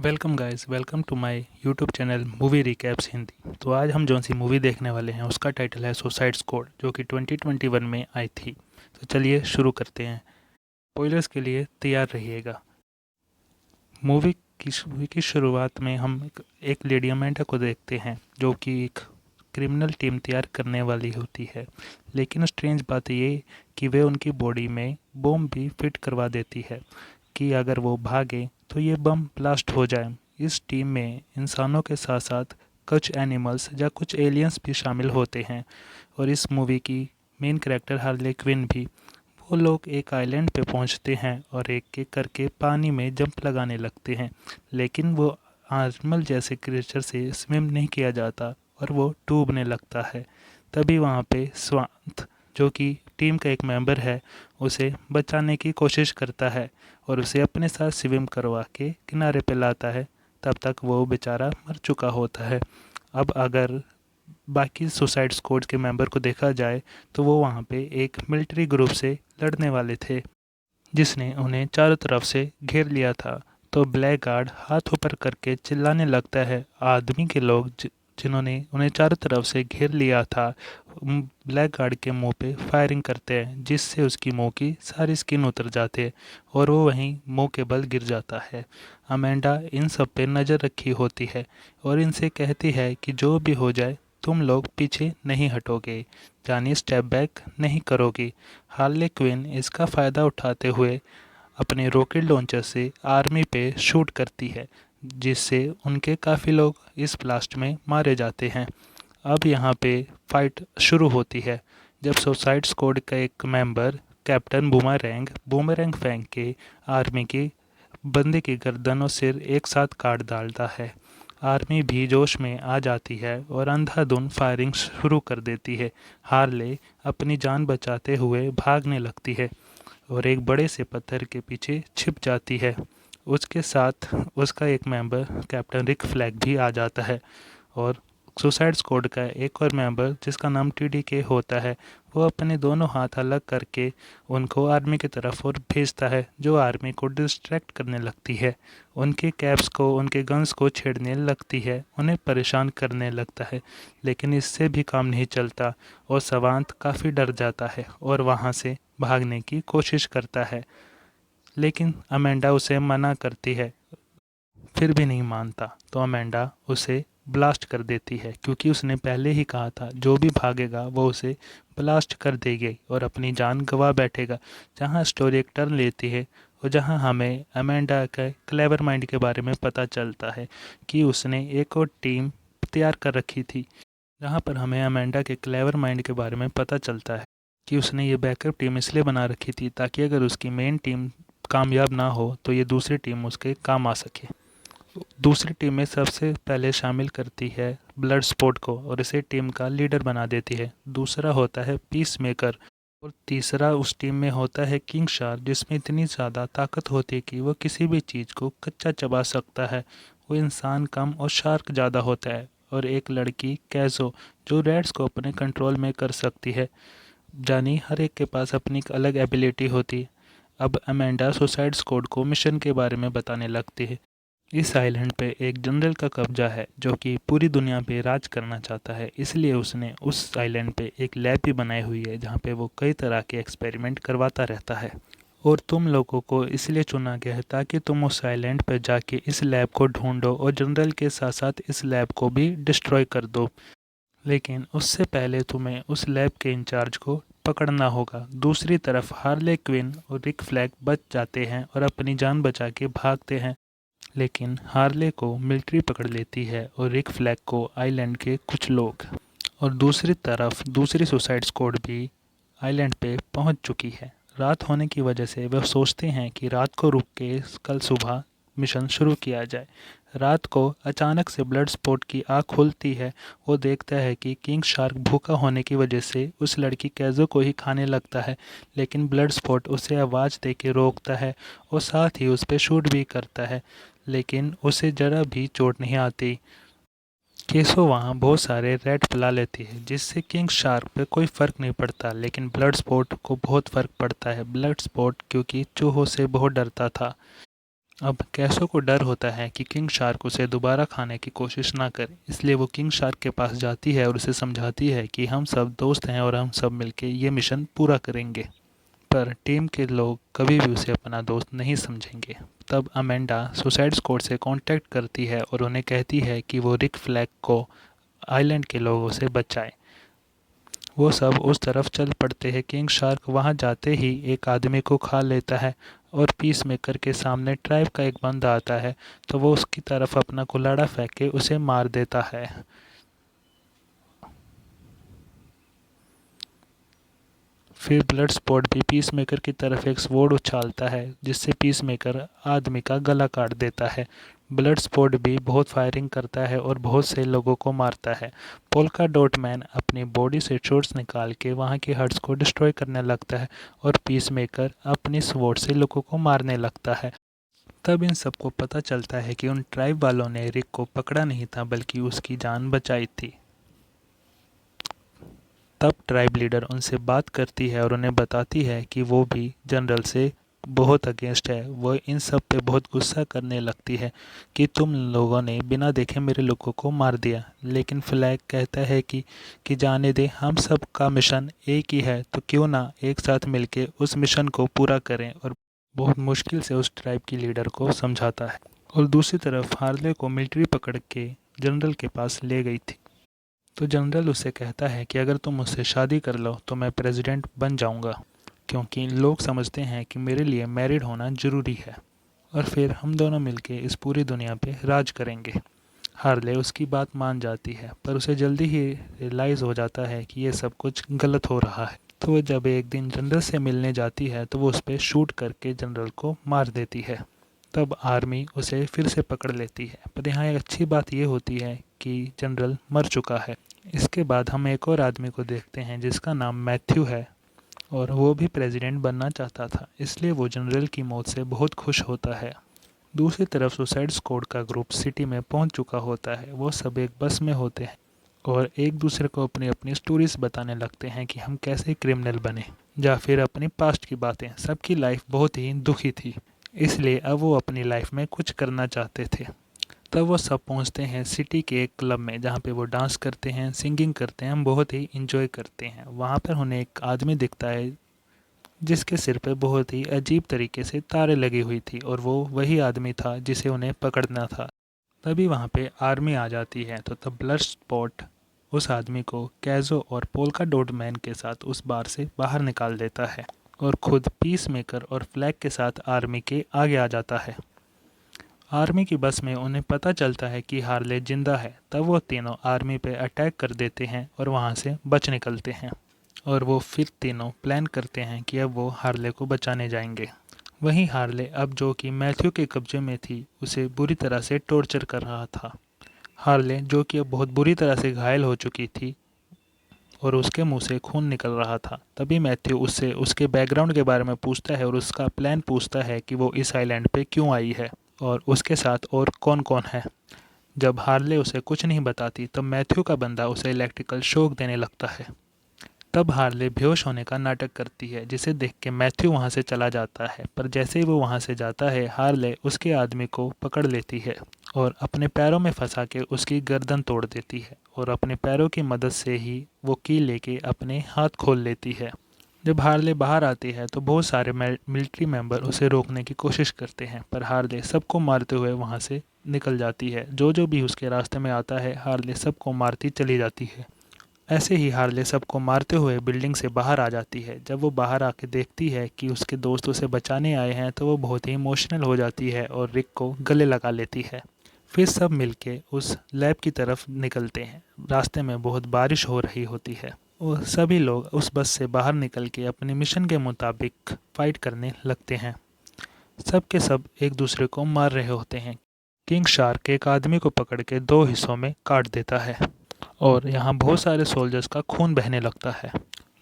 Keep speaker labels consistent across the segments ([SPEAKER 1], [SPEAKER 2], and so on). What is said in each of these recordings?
[SPEAKER 1] Welcome guys, welcome to my YouTube channel movie recaps Hindi. तो आज हम जौन सी मूवी देखने वाले हैं उसका टाइटल है सुसाइड स्क्वाड, जो कि 2021 में आई थी। तो चलिए शुरू करते हैं। स्पॉयलर्स के लिए तैयार रहिएगा। मूवी की शुरुआत में हम एक लेडी अमेंडा को देखते हैं, जो कि एक क्रिमिनल टीम तैयार करने वाली होती है। लेकिन स्ट्रेंज बात ये कि वे उनकी बॉडी में बॉम्ब भी फिट करवा देती है कि अगर वो भागे तो ये बम ब्लास्ट हो जाए। इस टीम में इंसानों के साथ साथ कुछ एनिमल्स या कुछ एलियंस भी शामिल होते हैं, और इस मूवी की मेन कैरेक्टर हार्ले क्विन भी। वो लोग एक आइलैंड पे पहुंचते हैं और एक एक करके पानी में जंप लगाने लगते हैं, लेकिन वो एनिमल जैसे क्रिएचर से स्विम नहीं किया जाता और वो डूबने लगता है। तभी वहाँ पे स्वांत, जो कि टीम का एक मेंबर है, उसे बचाने की कोशिश करता है और उसे अपने साथ स्विम करवा के किनारे पे लाता है। तब तक वो बेचारा मर चुका होता है। अब अगर बाकी सुसाइड स्क्वाड के मेंबर को देखा जाए तो वो वहाँ पे एक मिलिट्री ग्रुप से लड़ने वाले थे, जिसने उन्हें चारों तरफ से घेर लिया था। तो ब्लैक गार्ड हाथ ऊपर करके चिल्लाने लगता है। आदमी के लोग जिन्होंने उन्हें चारों तरफ से घेर लिया था, ब्लैक गार्ड के मुंह पे फायरिंग करते हैं, जिससे उसकी मुंह की सारी स्किन उतर जाती है और वो वहीं मुंह के बल गिर जाता है। अमेंडा इन सब पे नज़र रखी होती है और इनसे कहती है कि जो भी हो जाए तुम लोग पीछे नहीं हटोगे, यानी स्टेप बैक नहीं करोगे। हार्ले क्विन इसका फ़ायदा उठाते हुए अपने रॉकेट लॉन्चर से आर्मी पे शूट करती है, जिससे उनके काफ़ी लोग इस ब्लास्ट में मारे जाते हैं। अब यहाँ पे फाइट शुरू होती है, जब सुसाइड स्क्वाड का एक मेंबर कैप्टन बूमरैंग बूमरैंग फेंक के आर्मी के बंदे की गर्दन और सिर एक साथ काट डालता है। आर्मी भी जोश में आ जाती है और अंधाधुंध फायरिंग शुरू कर देती है। हार्ले अपनी जान बचाते हुए भागने लगती है और एक बड़े से पत्थर के पीछे छिप जाती है। उसके साथ उसका एक मेंबर कैप्टन रिक फ्लैग भी आ जाता है, और सुसाइड स्क्वाड का एक और मेंबर जिसका नाम टीडीके होता है, वो अपने दोनों हाथ अलग करके उनको आर्मी की तरफ और भेजता है, जो आर्मी को डिस्ट्रैक्ट करने लगती है। उनके कैप्स को, उनके गन्स को छेड़ने लगती है, उन्हें परेशान करने लगता है। लेकिन इससे भी काम नहीं चलता और सवांत काफ़ी डर जाता है और वहाँ से भागने की कोशिश करता है। लेकिन अमेंडा उसे मना करती है, फिर भी नहीं मानता। तो अमेंडा उसे ब्लास्ट कर देती है, क्योंकि उसने पहले ही कहा था जो भी भागेगा वो उसे ब्लास्ट कर देगी और अपनी जान गंवा बैठेगा। जहाँ स्टोरी एक टर्न लेती है और जहाँ हमें अमेंडा के क्लेवर माइंड के बारे में पता चलता है कि उसने एक और टीम तैयार कर रखी थी। जहाँ पर हमें अमेंडा के क्लेवर माइंड के बारे में पता चलता है कि उसने ये बैकअप टीम इसलिए बना रखी थी ताकि अगर उसकी मेन टीम कामयाब ना हो तो ये दूसरी टीम उसके काम आ सके। दूसरी टीम में सबसे पहले शामिल करती है ब्लड स्पोर्ट को और इसे टीम का लीडर बना देती है। दूसरा होता है पीस मेकर, और तीसरा उस टीम में होता है किंग शार, जिसमें इतनी ज़्यादा ताकत होती है कि वो किसी भी चीज़ को कच्चा चबा सकता है। वो इंसान कम और शार्क ज़्यादा होता है। और एक लड़की कैजो, जो रेड्स को अपने कंट्रोल में कर सकती है। जानी हर एक के पास अपनी एक अलग एबिलिटी होती है। अब अमेंडा सुसाइड स्क्वाड को मिशन के बारे में बताने लगती है। इस आइलैंड पे एक जनरल का कब्जा है, जो कि पूरी दुनिया पे राज करना चाहता है। इसलिए उसने उस आइलैंड पे एक लैब भी बनाई हुई है, जहाँ पे वो कई तरह के एक्सपेरिमेंट करवाता रहता है। और तुम लोगों को इसलिए चुना गया है ताकि तुम उस आइलैंड पर जाके इस लैब को ढूंढो और जनरल के साथ साथ इस लैब को भी डिस्ट्रॉय कर दो। लेकिन उससे पहले तुम्हें उस लैब के इंचार्ज को पकड़ना होगा। दूसरी तरफ हार्ले क्विन और रिक फ्लैग बच जाते हैं और अपनी जान बचा के भागते हैं। लेकिन हार्ले को मिलिट्री पकड़ लेती है और रिक फ्लैग को आइलैंड के कुछ लोग। और दूसरी तरफ दूसरी सुसाइड स्क्वाड भी आइलैंड पे पहुंच चुकी है। रात होने की वजह से वह सोचते हैं कि रात को रुक के कल सुबह मिशन शुरू किया जाए। रात को अचानक से ब्लड स्पॉट की आँख खुलती है। वो देखता है कि किंग शार्क भूखा होने की वजह से उस लड़की कैजो को ही खाने लगता है, लेकिन ब्लड स्पॉट उसे आवाज़ दे के रोकता है और साथ ही उस पर शूट भी करता है, लेकिन उसे जरा भी चोट नहीं आती। केसो वहाँ बहुत सारे रेड पिला लेती है, जिससे किंग शार्क पे कोई फ़र्क नहीं पड़ता, लेकिन ब्लड स्पॉट को बहुत फ़र्क पड़ता है। ब्लड स्पॉट क्योंकि चूहों से बहुत डरता था। अब कैसो को डर होता है कि किंग शार्क उसे दोबारा खाने की कोशिश ना करे, इसलिए वो किंग शार्क के पास जाती है और उसे समझाती है कि हम सब दोस्त हैं और हम सब मिलके ये मिशन पूरा करेंगे। पर टीम के लोग कभी भी उसे अपना दोस्त नहीं समझेंगे। तब अमेंडा सुसाइड स्क्वाड से कांटेक्ट करती है और उन्हें कहती है कि वो रिक फ्लैग को आइलैंड के लोगों से बचाए। वो सब उस तरफ चल पड़ते हैं। किंग शार्क वहां जाते ही एक आदमी को खा लेता है और पीस मेकर के सामने ट्राइब का एक बंदा आता है, तो वो उसकी तरफ अपना कुल्हाड़ा फेंक के उसे मार देता है। फिर ब्लड स्पॉट भी पीस मेकर की तरफ एक स्वॉर्ड उछालता है जिससे पीस मेकर आदमी का गला काट देता है। ब्लड स्पॉट भी बहुत फायरिंग करता है और बहुत से लोगों को मारता है। पोल्का डॉट मैन अपनी बॉडी से शॉट्स निकाल के वहाँ की हट्स को डिस्ट्रॉय करने लगता है और पीस मेकर अपनी स्वॉर्ड से लोगों को मारने लगता है। तब इन सबको पता चलता है कि उन ट्राइब वालों ने रिक को पकड़ा नहीं था बल्कि उसकी जान बचाई थी। तब ट्राइब लीडर उनसे बात करती है और उन्हें बताती है कि वो भी जनरल से बहुत अगेंस्ट है। वो इन सब पे बहुत गुस्सा करने लगती है कि तुम लोगों ने बिना देखे मेरे लोगों को मार दिया। लेकिन फ्लैग कहता है कि जाने दे, हम सब का मिशन एक ही है, तो क्यों ना एक साथ मिलके उस मिशन को पूरा करें, और बहुत मुश्किल से उस ट्राइब की लीडर को समझाता है। और दूसरी तरफ हार्ले को मिलिट्री पकड़ के जनरल के पास ले गई थी। तो जनरल उसे कहता है कि अगर तुम मुझसे शादी कर लो तो मैं प्रेसिडेंट बन जाऊंगा, क्योंकि लोग समझते हैं कि मेरे लिए मैरिड होना ज़रूरी है, और फिर हम दोनों मिलके इस पूरी दुनिया पे राज करेंगे। हार्ले उसकी बात मान जाती है, पर उसे जल्दी ही रियलाइज़ हो जाता है कि ये सब कुछ गलत हो रहा है। तो वो जब एक दिन जनरल से मिलने जाती है तो वो उस पर शूट करके जनरल को मार देती है। तब आर्मी उसे फिर से पकड़ लेती है, पर यहाँ एक अच्छी बात ये होती है कि जनरल मर चुका है। इसके बाद हम एक और आदमी को देखते हैं जिसका नाम मैथ्यू है, और वो भी प्रेसिडेंट बनना चाहता था, इसलिए वो जनरल की मौत से बहुत खुश होता है। दूसरी तरफ सुसाइड स्क्वाड का ग्रुप सिटी में पहुंच चुका होता है। वो सब एक बस में होते हैं और एक दूसरे को अपनी अपनी स्टोरीज बताने लगते हैं कि हम कैसे क्रिमिनल बने, या फिर अपनी पास्ट की बातें। सबकी लाइफ बहुत ही दुखी थी, इसलिए अब वो अपनी लाइफ में कुछ करना चाहते थे। तब वो सब पहुंचते हैं सिटी के एक क्लब में, जहाँ पे वो डांस करते हैं, सिंगिंग करते हैं, हम बहुत ही इंजॉय करते हैं। वहाँ पर उन्हें एक आदमी दिखता है जिसके सिर पे बहुत ही अजीब तरीके से तारे लगी हुई थी, और वो वही आदमी था जिसे उन्हें पकड़ना था। तभी वहाँ पे आर्मी आ जाती है, तो तब ब्लड स्पॉट उस आदमी को कैजो और पोल्का डॉट मैन के साथ उस बार से बाहर निकाल देता है और खुद पीस मेकर और फ्लैग के साथ आर्मी के आगे आ जाता है। आर्मी की बस में उन्हें पता चलता है कि हार्ले जिंदा है। तब वो तीनों आर्मी पे अटैक कर देते हैं और वहाँ से बच निकलते हैं, और वो फिर तीनों प्लान करते हैं कि अब वो हार्ले को बचाने जाएंगे। वहीं हार्ले, अब जो कि मैथ्यू के कब्जे में थी, उसे बुरी तरह से टॉर्चर कर रहा था। हार्ले, जो कि अब बहुत बुरी तरह से घायल हो चुकी थी और उसके मुंह से खून निकल रहा था, तभी मैथ्यू उससे उसके बैकग्राउंड के बारे में पूछता है और उसका प्लान पूछता है कि वो इस आइलैंड पे क्यों आई है और उसके साथ और कौन कौन है। जब हार्ले उसे कुछ नहीं बताती तब मैथ्यू का बंदा उसे इलेक्ट्रिकल शॉक देने लगता है। तब हार्ले बेहोश होने का नाटक करती है, जिसे देख के मैथ्यू वहाँ से चला जाता है। पर जैसे ही वो वहाँ से जाता है, हार्ले उसके आदमी को पकड़ लेती है और अपने पैरों में फंसा के उसकी गर्दन तोड़ देती है, और अपने पैरों की मदद से ही वो की लेके अपने हाथ खोल लेती है। जब हार्ले बाहर आती है तो बहुत सारे मिलिट्री मेंबर उसे रोकने की कोशिश करते हैं, पर हार्ले सबको मारते हुए वहाँ से निकल जाती है। जो जो भी उसके रास्ते में आता है, हार्ले सबको मारती चली जाती है। ऐसे ही हार्ले सबको मारते हुए बिल्डिंग से बाहर आ जाती है। जब वो बाहर आके देखती है कि उसके दोस्त उसे बचाने आए हैं, तो वो बहुत ही इमोशनल हो जाती है और रिक को गले लगा लेती है। फिर सब मिलके उस लैब की तरफ निकलते हैं। रास्ते में बहुत बारिश हो रही होती है और सभी लोग उस बस से बाहर निकल के अपने मिशन के मुताबिक फाइट करने लगते हैं। सब के सब एक दूसरे को मार रहे होते हैं। किंग शार्क एक आदमी को पकड़ के दो हिस्सों में काट देता है और यहाँ बहुत सारे सोल्जर्स का खून बहने लगता है।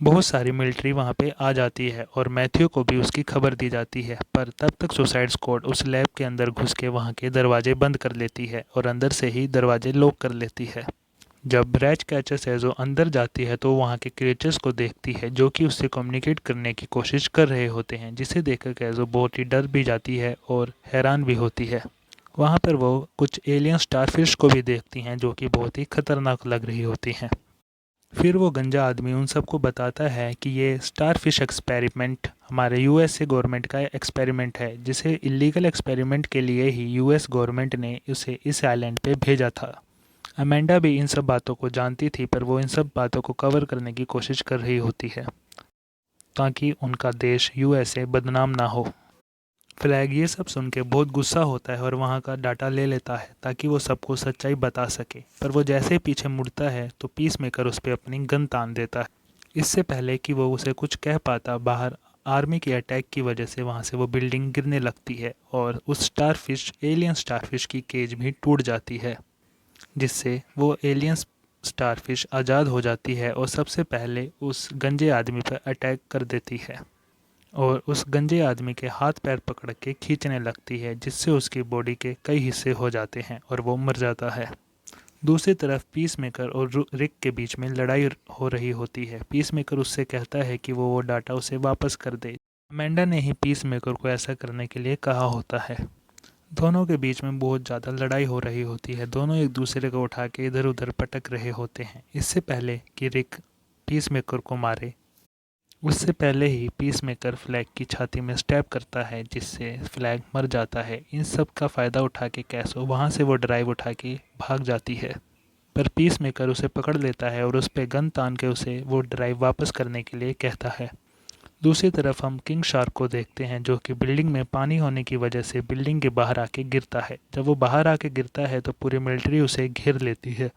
[SPEAKER 1] बहुत सारी मिलिट्री वहाँ पे आ जाती है और मैथ्यू को भी उसकी खबर दी जाती है, पर तब तक सुसाइड स्क्वाड उस लैब के अंदर घुस के वहाँ के दरवाजे बंद कर लेती है और अंदर से ही दरवाजे लॉक कर लेती है। जब रैच कैचर सेजो अंदर जाती है तो वहाँ के क्रिएचर्स को देखती है जो कि उससे कम्युनिकेट करने की कोशिश कर रहे होते हैं, जिसे देखकर कैजो बहुत ही डर भी जाती है और हैरान भी होती है। वहाँ पर वो कुछ एलियन स्टारफिश को भी देखती हैं जो कि बहुत ही खतरनाक लग रही होती हैं। फिर वो गंजा आदमी उन सबको बताता है कि ये स्टारफिश एक्सपेरिमेंट हमारे यूएसए गवर्नमेंट का एक्सपेरिमेंट है, जिसे इलीगल एक्सपेरिमेंट के लिए ही यूएस गवर्नमेंट ने उसे इस आइलैंड पे भेजा था। अमेंडा भी इन सब बातों को जानती थी, पर वो इन सब बातों को कवर करने की कोशिश कर रही होती है ताकि उनका देश यूएसए बदनाम ना हो। फ्लैग ये सब सुन के बहुत गुस्सा होता है और वहाँ का डाटा ले लेता है ताकि वो सबको सच्चाई बता सके, पर वो जैसे ही पीछे मुड़ता है तो पीस मेकर उस पर अपनी गन तान देता है। इससे पहले कि वो उसे कुछ कह पाता, बाहर आर्मी के अटैक की वजह से वहाँ से वो बिल्डिंग गिरने लगती है और उस स्टारफिश एलियन स्टारफिश की केज भी टूट जाती है, जिससे वो एलियन स्टारफिश आज़ाद हो जाती है और सबसे पहले उस गंजे आदमी पर अटैक कर देती है और उस गंजे आदमी के हाथ पैर पकड़ के खींचने लगती है, जिससे उसकी बॉडी के कई हिस्से हो जाते हैं और वो मर जाता है। दूसरी तरफ पीस मेकर और रिक के बीच में लड़ाई हो रही होती है। पीस मेकर उससे कहता है कि वो डाटा उसे वापस कर दे। अमेंडा ने ही पीस मेकर को ऐसा करने के लिए कहा होता है। दोनों के बीच में बहुत ज़्यादा लड़ाई हो रही होती है। दोनों एक दूसरे को उठा के इधर उधर पटक रहे होते हैं। इससे पहले कि रिक पीस मेकर को मारे, उससे पहले ही पीस मेकर फ्लैग की छाती में स्टैब करता है, जिससे फ्लैग मर जाता है। इन सब का फ़ायदा उठा के कैसो वहाँ से वो ड्राइव उठा के भाग जाती है, पर पीस मेकर उसे पकड़ लेता है और उस पर गन तान के उसे वो ड्राइव वापस करने के लिए कहता है। दूसरी तरफ हम किंग शार्क को देखते हैं जो कि बिल्डिंग में पानी होने की वजह से बिल्डिंग के बाहर आके गिरता है। जब वो बाहर आके गिरता है तो पूरी मिलिट्री उसे घेर लेती है,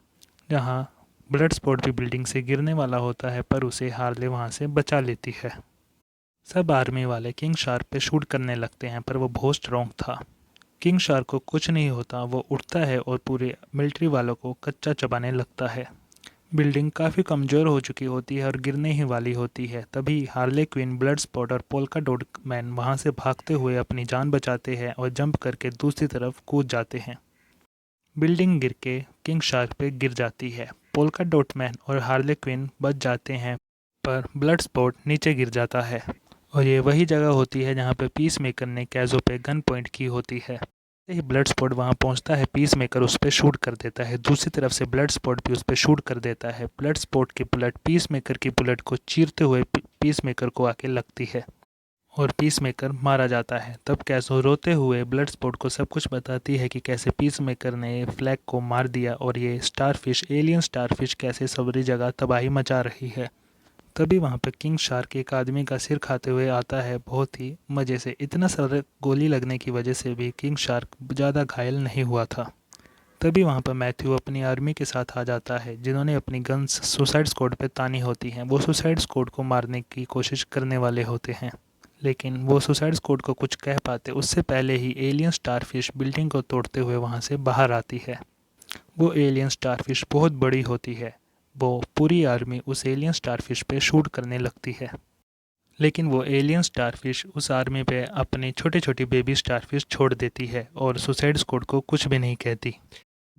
[SPEAKER 1] जहाँ ब्लड स्पॉट भी बिल्डिंग से गिरने वाला होता है, पर उसे हार्ले वहाँ से बचा लेती है। सब आर्मी वाले किंग शार्क पे शूट करने लगते हैं, पर वो बहुत स्ट्रॉन्ग था। किंग शार्क को कुछ नहीं होता, वो उठता है और पूरे मिलिट्री वालों को कच्चा चबाने लगता है। बिल्डिंग काफ़ी कमज़ोर हो चुकी होती है और गिरने ही वाली होती है। तभी हार्ले क्विन, ब्लड स्पॉट और पोल्का डॉट मैन वहाँ से भागते हुए अपनी जान बचाते हैं और जंप करके दूसरी तरफ कूद जाते हैं। बिल्डिंग गिर के किंग शार्क पे गिर जाती है। पोल्का डॉट मैन और हार्ले क्विन बच जाते हैं, पर ब्लड स्पॉट नीचे गिर जाता है और ये वही जगह होती है जहाँ पे पीस मेकर ने कैजो पे गन पॉइंट की होती है। ही ब्लड स्पॉट वहाँ पहुँचता है, पीस मेकर उस पर शूट कर देता है। दूसरी तरफ से ब्लड स्पॉट भी उस पर शूट कर देता है। ब्लड स्पॉट की बुलेट पीस मेकर की बुलेट को चीरते हुए पीस मेकर को आके लगती है और पीस मेकर मारा जाता है। तब कैसो रोते हुए ब्लड स्पॉट को सब कुछ बताती है कि कैसे पीस मेकर ने फ्लैग को मार दिया और ये स्टारफिश, एलियन स्टारफिश कैसे सबरी जगह तबाही मचा रही है। तभी वहाँ पे किंग शार्क एक आदमी का सिर खाते हुए आता है, बहुत ही मज़े से। इतना सारा गोली लगने की वजह से भी किंग शार्क ज़्यादा घायल नहीं हुआ था। तभी वहाँ पर मैथ्यू अपनी आर्मी के साथ आ जाता है, जिन्होंने अपनी गन्स सुसाइड स्क्वाड पे तानी होती हैं। वो सुसाइड स्क्वाड को मारने की कोशिश करने वाले होते हैं, लेकिन वो सुसाइड स्क्वाड को कुछ कह पाते उससे पहले ही एलियन स्टारफिश बिल्डिंग को तोड़ते हुए वहाँ से बाहर आती है। वो एलियन स्टारफिश बहुत बड़ी होती है। वो पूरी आर्मी उस एलियन स्टारफिश पे शूट करने लगती है, लेकिन वो एलियन स्टारफिश उस आर्मी पे अपने छोटे छोटे बेबी स्टारफिश छोड़ देती है और सुसाइड स्क्वाड को कुछ भी नहीं कहती।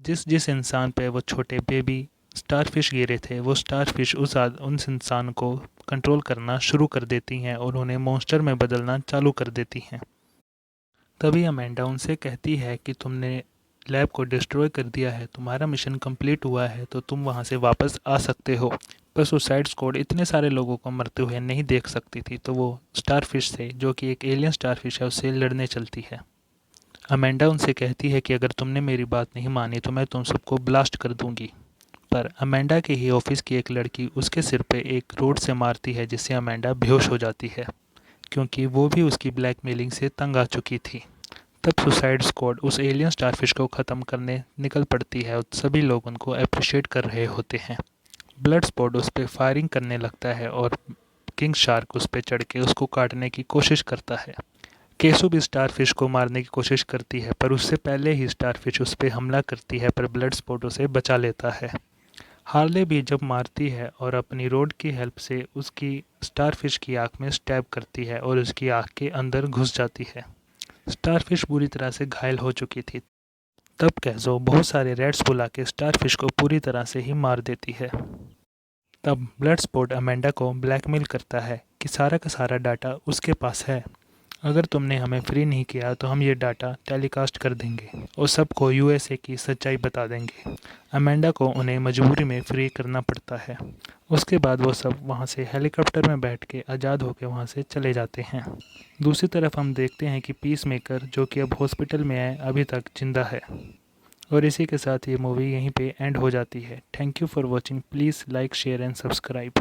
[SPEAKER 1] जिस जिस इंसान पे वो छोटे बेबी स्टारफिश गिरे थे, वो स्टारफिश उस इंसान को कंट्रोल करना शुरू कर देती हैं और उन्हें मॉन्स्टर में बदलना चालू कर देती हैं। तभी अमेंडा उनसे कहती है कि तुमने लैब को डिस्ट्रॉय कर दिया है, तुम्हारा मिशन कंप्लीट हुआ है, तो तुम वहाँ से वापस आ सकते हो। पर सुसाइड स्क्वाड इतने सारे लोगों को मरते हुए नहीं देख सकती थी, तो वो स्टारफिश से, जो कि एक एलियन स्टारफिश है, उससे लड़ने चलती है। अमेंडा उनसे कहती है कि अगर तुमने मेरी बात नहीं मानी तो मैं तुम सबको ब्लास्ट कर दूंगी। पर अमेंडा के ही ऑफिस की एक लड़की उसके सिर पे एक रोड से मारती है, जिससे अमेंडा बेहोश हो जाती है, क्योंकि वो भी उसकी ब्लैकमेलिंग से तंग आ चुकी थी। तब सुसाइड स्क्वाड उस एलियन स्टारफिश को ख़त्म करने निकल पड़ती है और सभी लोग उनको अप्रिशिएट कर रहे होते हैं। ब्लड स्पॉट उस पर फायरिंग करने लगता है और किंग शार्क उस पर चढ़ के उसको काटने की कोशिश करता है। केसु भी स्टारफिश को मारने की कोशिश करती है, पर उससे पहले ही स्टारफिश उस पर हमला करती है, पर ब्लड स्पॉट उसे बचा लेता है। हार्ले भी जब मारती है और अपनी रोड की हेल्प से उसकी स्टारफिश की आँख में स्टैब करती है और उसकी आँख के अंदर घुस जाती है। स्टारफिश बुरी तरह से घायल हो चुकी थी। तब कैज़ो बहुत सारे रेड्स बुला के स्टारफिश को पूरी तरह से ही मार देती है। तब ब्लडस्पोर्ट अमेंडा को ब्लैकमेल करता है कि सारा का सारा डाटा उसके पास है। अगर तुमने हमें फ्री नहीं किया तो हम ये डाटा टेलीकास्ट कर देंगे और सबको यूएसए की सच्चाई बता देंगे। अमेंडा को उन्हें मजबूरी में फ्री करना पड़ता है। उसके बाद वो सब वहाँ से हेलीकॉप्टर में बैठ के आज़ाद होकर वहाँ से चले जाते हैं। दूसरी तरफ हम देखते हैं कि पीस मेकर जो कि अब हॉस्पिटल में है अभी तक जिंदा है। और इसी के साथ ये मूवी यहीं पे एंड हो जाती है। Thank you for watching. Please like share and subscribe.